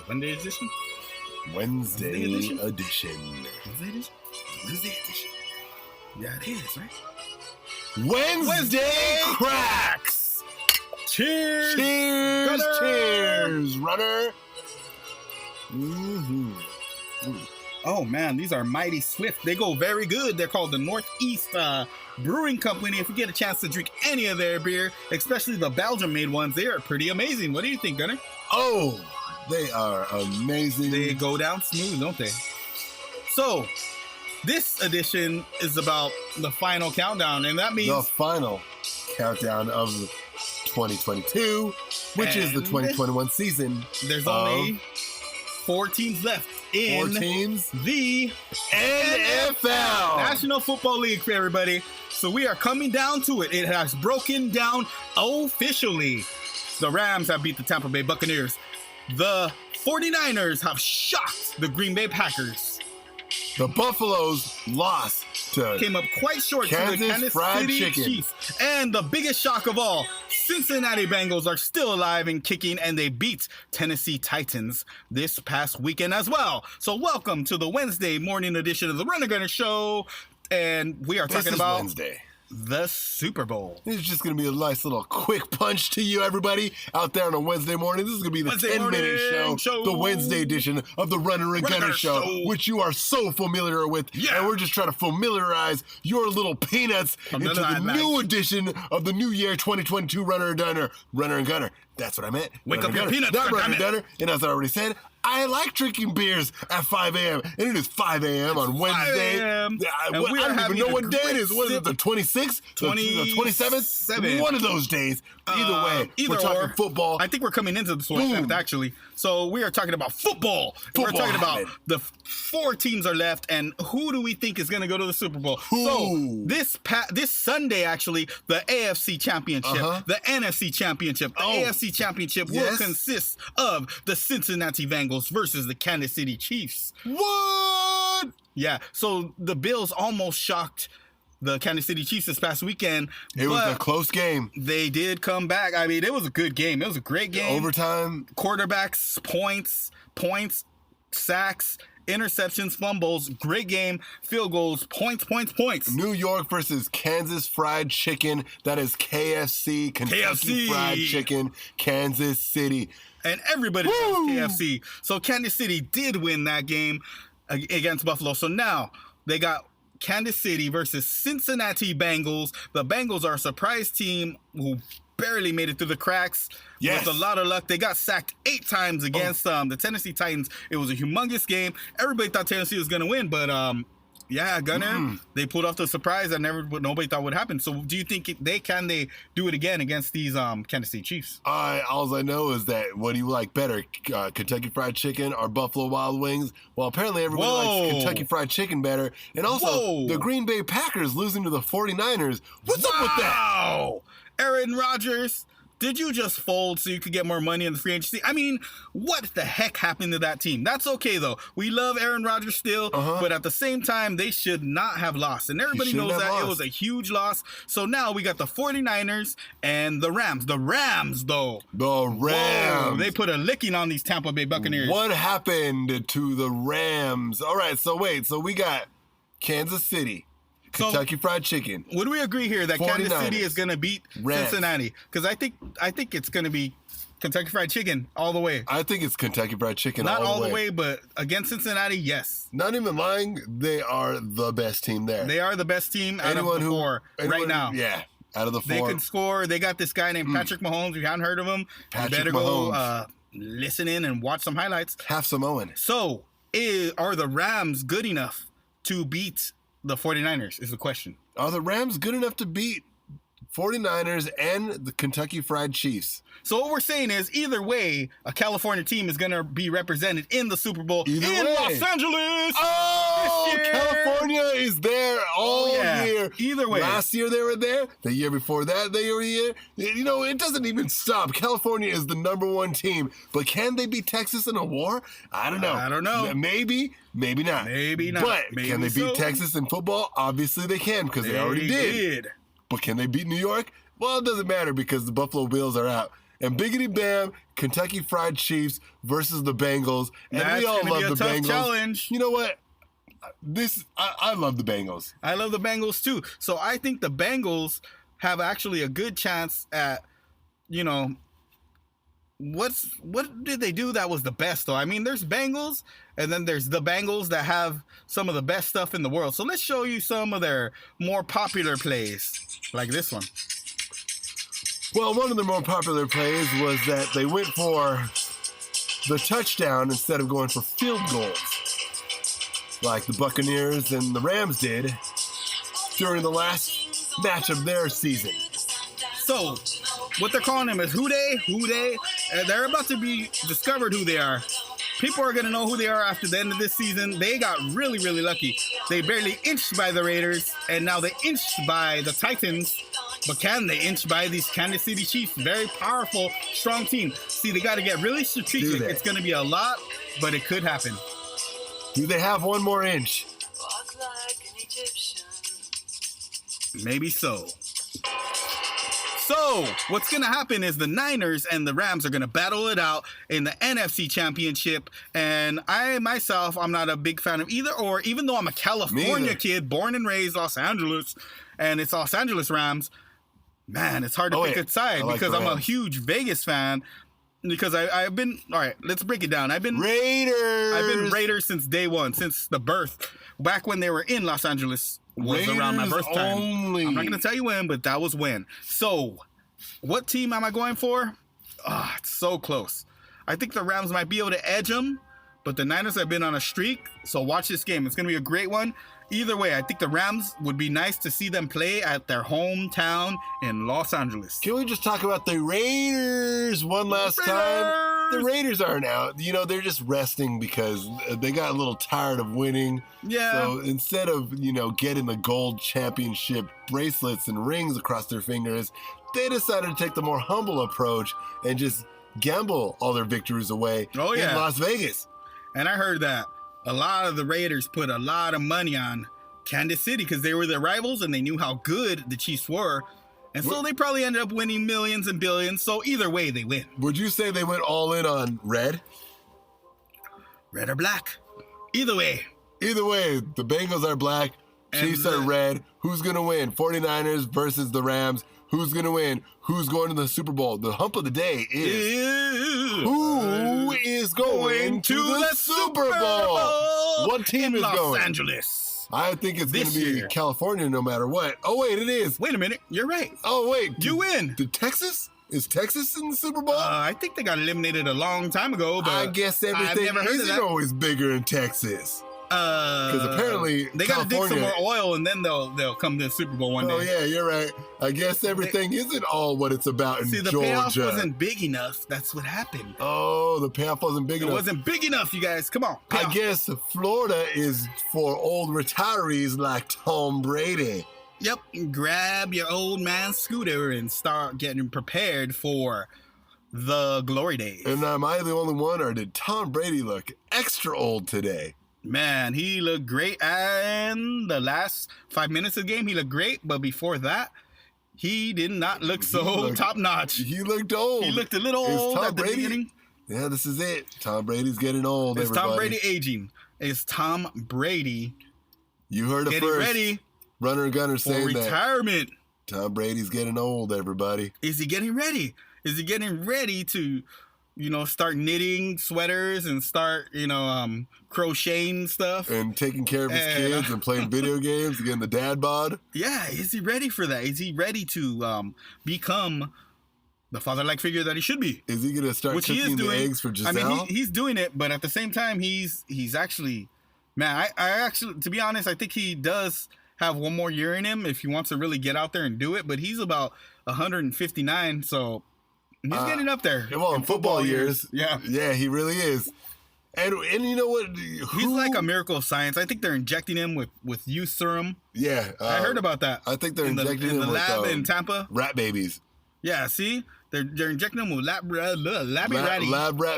Monday edition? Wednesday edition. Wednesday edition? Wednesday edition. Yeah, it is, right? Wednesday cracks. Cheers! Cheers! Runner! Cheers, runner! Mm-hmm. Oh man, these are mighty swift. They go very good. They're called the Northeast Brewing Company. If you get a chance to drink any of their beer, especially the Belgium-made ones, they are pretty amazing. What do you think, Gunner? Oh, they are amazing. They go down smooth, don't they? So, this edition is about the final countdown, and that means the final countdown of 2022, which is the 2021 season. There's only 4 teams left in 4 teams. the NFL National Football League for everybody. So we are coming down to it. It has broken down officially. The Rams have beat the Tampa Bay Buccaneers. The 49ers have shocked the Green Bay Packers. The Buffaloes lost to Came up quite short to the Kansas Fried City Chicken. Chiefs. And the biggest shock of all, Cincinnati Bengals are still alive and kicking, and they beat Tennessee Titans this past weekend as well. So welcome to the Wednesday morning edition of the Runner Gunner Show. And we are talking about Wednesday. the Super Bowl. This is just going to be a nice little quick punch to you, everybody, out there on a Wednesday morning. This is going to be the Wednesday 10-minute morning show, the Wednesday edition of the Runner and Gunner show, which you are so familiar with. Yeah. And we're just trying to familiarize your little peanuts into the new edition of the new year 2022 Runner and Gunner. That's what I meant. Wake Runner up your Gunner, peanuts, not Runner and goddammit. Gunner. And as I already said, I like drinking beers at 5 a.m. And it is 5 a.m. on Wednesday. 5 a.m. I And we are don't even having know a what day it great is. What is it, the 26th? The 27th? 27th. One of those days. Either way, either we're talking or. football. I think we're coming into the 27th, actually. So we are talking about football. We're Football, talking about man. the 4 teams are left, and who do we think is going to go to the Super Bowl? Who? So this Sunday, actually, the AFC Championship, the NFC Championship, the AFC Championship will consist of the Cincinnati Bengals versus the Kansas City Chiefs. What? Yeah, so the Bills almost shocked the Kansas City Chiefs this past weekend. It was a close game. They did come back. I mean, it was a good game. It was a great game. Overtime. Quarterbacks, points, sacks, interceptions, fumbles. Great game. Field goals, points. New York versus Kansas Fried Chicken. That is KFC, Kentucky Fried Chicken, Kansas City. And everybody loves KFC. So Kansas City did win that game against Buffalo. So now they got Kansas City versus Cincinnati Bengals. The Bengals are a surprise team who barely made it through the cracks. Yes. With a lot of luck. They got sacked 8 times against the Tennessee Titans. It was a humongous game. Everybody thought Tennessee was going to win, but Gunner, they pulled off the surprise that nobody thought would happen. So do you think they do it again against these Kansas City Chiefs? All I know is that what do you like better, Kentucky Fried Chicken or Buffalo Wild Wings? Well, apparently everybody likes Kentucky Fried Chicken better. And also, the Green Bay Packers losing to the 49ers. What's up with that? Wow! Aaron Rodgers, did you just fold so you could get more money in the free agency? I mean, what the heck happened to that team? That's okay, though. We love Aaron Rodgers still, but at the same time, they should not have lost. And everybody knows that. It was a huge loss. So now we got the 49ers and the Rams. The Rams, though. The Rams. Whoa, they put a licking on these Tampa Bay Buccaneers. What happened to the Rams? All right, so we got Kansas City. Kentucky Fried Chicken. Would we agree here that 49ers. Kansas City is going to beat Cincinnati? Because I think it's going to be Kentucky Fried Chicken all the way. I think it's Kentucky Fried Chicken Not all the way, but against Cincinnati, yes. Not even lying, they are the best team there. They are the best team out of the 4 right now. Yeah, out of the 4. They can score. They got this guy named Patrick Mahomes. If you haven't heard of him, you better go listen in and watch some highlights. Half Samoan. So, are the Rams good enough to beat the 49ers is the question. Are the Rams good enough to beat 49ers and the Kentucky Fried Chiefs? So what we're saying is, either way, a California team is going to be represented in the Super Bowl in Los Angeles. Oh, California is there all year. Either way. Last year they were there. The year before that, they were here. You know, it doesn't even stop. California is the #1 team. But can they beat Texas in a war? I don't know. Maybe not. Maybe not. But can they beat Texas in football? Obviously they can, because they already did. But can they beat New York? Well, it doesn't matter because the Buffalo Bills are out. And biggity bam, Kentucky Fried Chiefs versus the Bengals. And That's we all gonna love be a the tough Bengals. challenge. You know what? I love the Bengals. I love the Bengals too. So I think the Bengals have actually a good chance at, you know, what did they do that was the best though? I mean, there's Bengals and then there's the Bengals that have some of the best stuff in the world. So let's show you some of their more popular plays, like this one. Well, one of the more popular plays was that they went for the touchdown instead of going for field goals, like the Buccaneers and the Rams did during the last match of their season. So, what they're calling them is who they. They're about to be discovered who they are. People are going to know who they are after the end of this season. They got really, really lucky. They barely inched by the Raiders, and now they inched by the Titans. But can they inch by these Kansas City Chiefs? Very powerful, strong team. See, they got to get really strategic. It's going to be a lot, but it could happen. Do they have one more inch? Maybe so. So, what's going to happen is the Niners and the Rams are going to battle it out in the NFC Championship. And I, myself, I'm not a big fan of either or, even though I'm a California kid, born and raised Los Angeles, and it's Los Angeles Rams. Man, it's hard to pick a side because I'm a huge Vegas fan. Because I've been, all right, let's break it down. I've been Raiders since day one, since the birth. Back when they were in Los Angeles was around my birth time. I'm not going to tell you when, but that was when. So, what team am I going for? Oh, it's so close. I think the Rams might be able to edge them, but the Niners have been on a streak. So watch this game. It's going to be a great one. Either way, I think the Rams would be nice to see them play at their hometown in Los Angeles. Can we just talk about the Raiders one last time? The Raiders aren't out. You know, they're just resting because they got a little tired of winning. Yeah. So instead of, you know, getting the gold championship bracelets and rings across their fingers, they decided to take the more humble approach and just gamble all their victories away in Las Vegas. And I heard that a lot of the Raiders put a lot of money on Kansas City because they were their rivals and they knew how good the Chiefs were. And so they probably ended up winning millions and billions. So either way, they win. Would you say they went all in on red? Red or black? Either way. Either way, the Bengals are black, Chiefs are red. Who's going to win? 49ers versus the Rams. Who's going to win? Who's going to the Super Bowl? The hump of the day is who is going to the Super Bowl? What team is going? Los Angeles. I think it's going to be California no matter what. Oh, wait, it is. Wait a minute. You're right. Oh, wait. You win. Did Texas? Is Texas in the Super Bowl? I think they got eliminated a long time ago, but I guess everything isn't always bigger in Texas. Because apparently they got to dig some more oil and then they'll come to the Super Bowl one day. Oh yeah, you're right. I guess everything isn't all what it's about in Georgia. See, the payoff wasn't big enough. That's what happened. Oh, the payoff wasn't big enough. It wasn't big enough, you guys. Come on. I guess Florida is for old retirees like Tom Brady. Yep. Grab your old man scooter and start getting prepared for the glory days. And am I the only one, or did Tom Brady look extra old today? Man, he looked great. And the last 5 minutes of the game, he looked great. But before that, he did not look top notch. He looked old. He looked a little old at the beginning. Yeah, this is it. Tom Brady's getting old, It's everybody. Tom Brady aging. It's Tom Brady. You heard it first. Ready Runner and Gunner saying retirement. That. Tom Brady's getting old, everybody. Is he getting ready? Is he getting ready to, start knitting sweaters and start, crocheting stuff? And taking care of his kids and playing video games and getting the dad bod? Yeah, is he ready for that? Is he ready to become the father-like figure that he should be? Is he going to start cooking the eggs for Giselle? I mean, he's doing it, but at the same time, he's actually... Man, I actually, to be honest, I think he does have one more year in him if he wants to really get out there and do it. But he's about 159, so he's getting up there. Well, in football years. Yeah. Yeah, he really is. And you know what? He's like a miracle of science. I think they're injecting him with youth serum. Yeah. I heard about that. I think they're injecting him in the with lab in Tampa. Rat babies. Yeah, see? They're injecting him with lab rat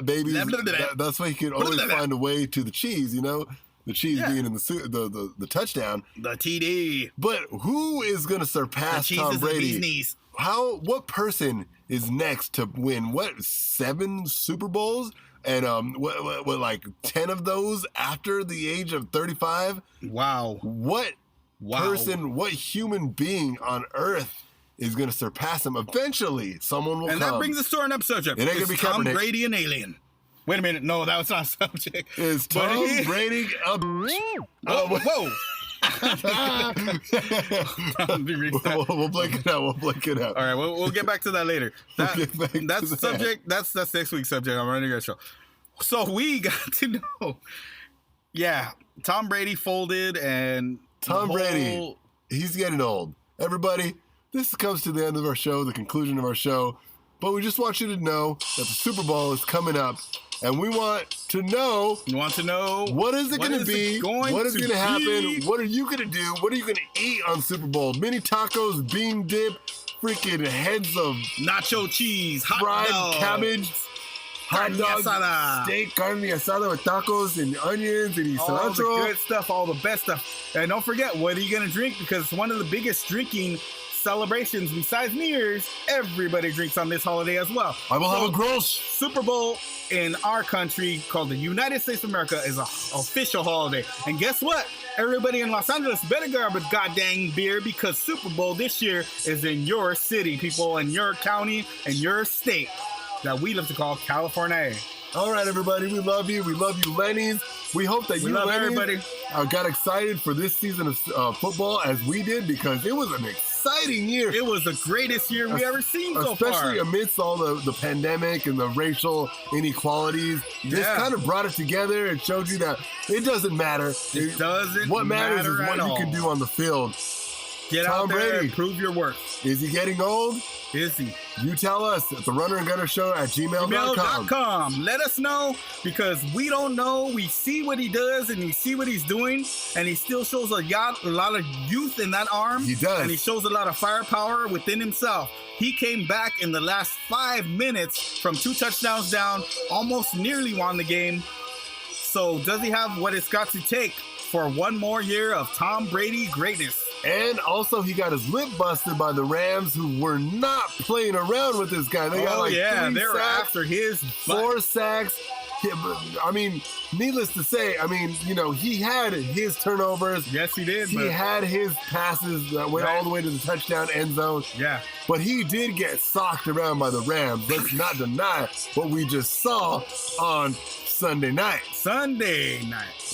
babies. That's why he could always find a way to the cheese, The cheese being in the touchdown. The TD. But who is going to surpass Tom Brady what person is next to win, 7 Super Bowls? And what like 10 of those after the age of 35? Wow. What person, what human being on earth is going to surpass him? Eventually, someone will come. And that brings us to our next subject. It ain't going to be Tom Kaepernick. Brady an alien? Wait a minute. No, that was not a subject. Is Tom Brady a... Whoa. We'll blank it out. All right, we'll get back to that later. That's the subject. That's next week's subject. I'm running a show. So we got to know. Yeah, Tom Brady folded, and Brady, he's getting old. Everybody, this comes to the end of our show, the conclusion of our show. But we just want you to know that the Super Bowl is coming up. And we want to know. You want to know what is it going to be? What is going to happen? What are you going to do? What are you going to eat on Super Bowl? Mini tacos, bean dip, freaking heads of nacho cheese, hot fried dogs, cabbage, hot dog, steak, carne asada with tacos and onions and cilantro. All the good stuff, all the best stuff. And don't forget, what are you going to drink? Because it's one of the biggest drinking celebrations besides New Year's. Everybody drinks on this holiday as well. I will have a gross. Super Bowl in our country, called the United States of America, is an official holiday. And guess what? Everybody in Los Angeles better grab a goddamn beer, because Super Bowl this year is in your city, people, in your county, and your state that we love to call California. All right, everybody, we love you. We love you, Lenny's. We hope that you, Lenny's, got excited for this season of football as we did, because it was an exciting year. It was the greatest year we ever seen so far. Especially amidst all the pandemic and the racial inequalities. This kind of brought it together and showed you that it doesn't matter. It doesn't What matters is what you can do on the field. Get Tom out there Brady, and prove your worth. Is he getting old? Is he? You tell us at the Runner and Gunner Show at gmail.com. Let us know, because we don't know. We see what he does and we see what he's doing, and he still shows a lot of youth in that arm. He does. And he shows a lot of firepower within himself. He came back in the last 5 minutes from 2 touchdowns down, almost nearly won the game. So does he have what it's got to take for one more year of Tom Brady greatness? And also, he got his lip busted by the Rams, who were not playing around with this guy. They got like 3 they were sacks, after his 4 sacks. I mean, needless to say, he had his turnovers. Yes, he did. He had his passes that went all the way to the touchdown end zone. Yeah. But he did get socked around by the Rams. Let's not deny what we just saw on Sunday night.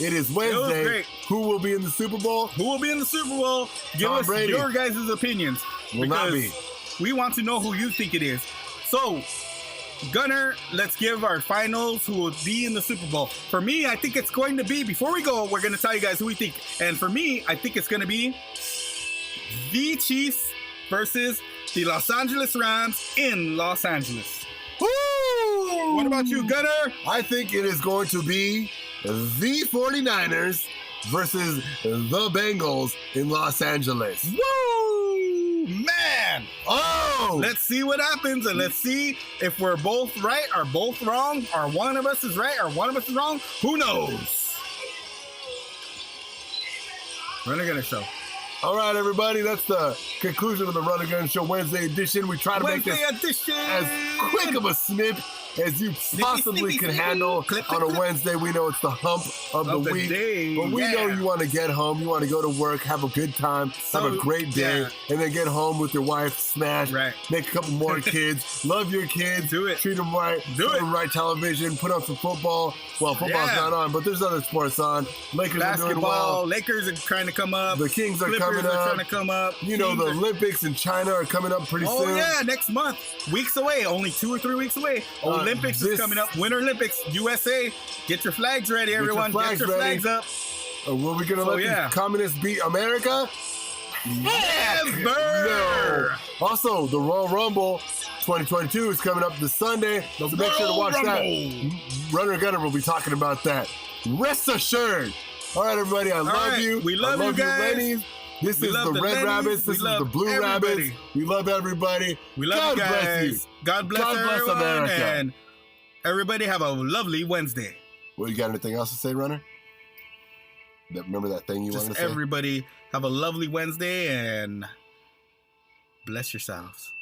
It is Wednesday. It was great. Who will be in the Super Bowl? Give us Brady. your guys' opinions. Will not be. We want to know who you think it is. So, Gunner, let's give our finals who will be in the Super Bowl. For me, I think it's going to be, before we go, we're going to tell you guys who we think. And for me, I think it's going to be the Chiefs versus the Los Angeles Rams in Los Angeles. Woo! What about you, Gunner? I think it is going to be the 49ers versus the Bengals in Los Angeles. Woo! Man! Oh! Let's see what happens, and let's see if we're both right or both wrong, or one of us is right or one of us is wrong. Who knows? Runner Gunner Show. All right, everybody, that's the conclusion of the Runner Gunner Show Wednesday edition. We try to make this as quick of a snip as you possibly can handle on a Wednesday. We know it's the hump of the week, but we know you want to get home, you want to go to work, have a good time, have a great day, and then get home with your wife, smash, make a couple more kids, love your kids, treat them right, put them right television, put on some football. Well, football's not on, but there's other sports on. Lakers are doing well. Lakers are trying to come up. The Kings are coming up. Trying to come up. The Olympics in China are coming up pretty soon. Oh yeah, next month. Weeks away. Only 2 or 3 weeks away. Olympics is coming up. Winter Olympics. USA. Get your flags ready, everyone. Get your flags up. Were we going to let the communists beat America? Never! No. Also, the Royal Rumble 2022 is coming up this Sunday. So make sure to watch that. Runner Gunner will be talking about that. Rest assured. All right, everybody. I love you. We love you guys. Lenny's. This is the Red Rabbits. This is the Blue Rabbits. We love everybody. We love you guys. Bless you. God bless everyone, America. And everybody have a lovely Wednesday. Well, you got anything else to say, Runner? Remember that thing you wanted to say? Everybody have a lovely Wednesday and bless yourselves.